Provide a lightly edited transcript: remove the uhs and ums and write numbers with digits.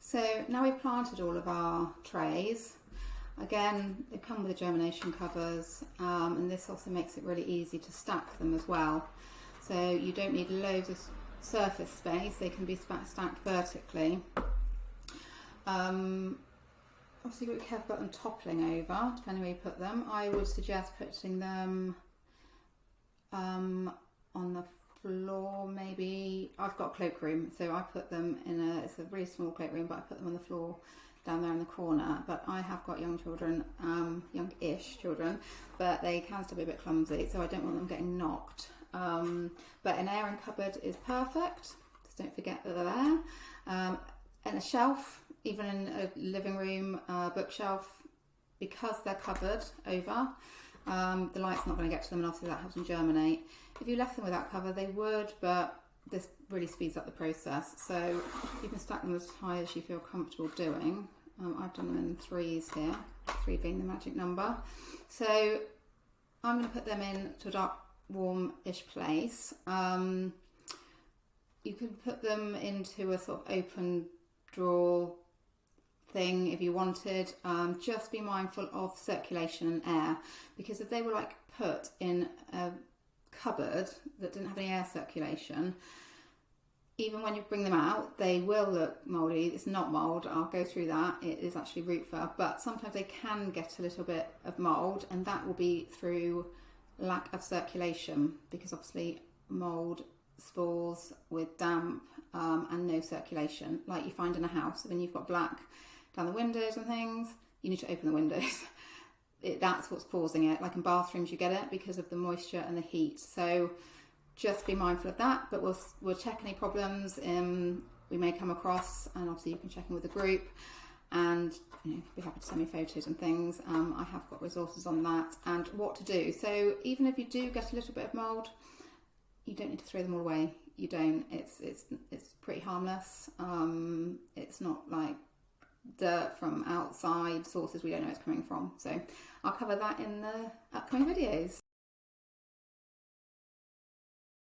So now we've planted all of our trays. Again, they come with the germination covers, and this also makes it really easy to stack them as well. So you don't need loads of surface space, they can be stacked vertically. Obviously you've got to be careful about them toppling over, depending where you put them. I would suggest putting them on the floor, maybe. I've got a cloakroom, so I put them in it's a really small cloakroom, but I put them on the floor down there in the corner. But I have got young children, young-ish children, but they can still be a bit clumsy, so I don't want them getting knocked. But an airing cupboard is perfect, just don't forget that they're there. And a shelf, even in a living room, bookshelf, because they're covered over, the light's not going to get to them, and obviously that helps them germinate. If you left them without cover, they would, but this really speeds up the process. So you can stack them as high as you feel comfortable doing. I've done them in threes here, 3 being the magic number. So I'm going to put them in to a dark, warm-ish place. You can put them into a sort of open drawer thing if you wanted. Just be mindful of circulation and air, because if they were like put in a cupboard that didn't have any air circulation, even when you bring them out, they will look mouldy. It's not mould, I'll go through that. It is actually root fur, but sometimes they can get a little bit of mould, and that will be through lack of circulation, because obviously mould spores with damp and no circulation, like you find in a house. When you've got black down the windows and things, you need to open the windows. That's what's causing it. Like in bathrooms you get it because of the moisture and the heat. So just be mindful of that, but we'll check any problems we may come across, and obviously you can check in with the group, and be happy to send me photos and things. I have got resources on that and what to do. So even if you do get a little bit of mould, you don't need to throw them all away. You don't. It's pretty harmless. It's not like dirt from outside sources we don't know where it's coming from. So I'll cover that in the upcoming videos.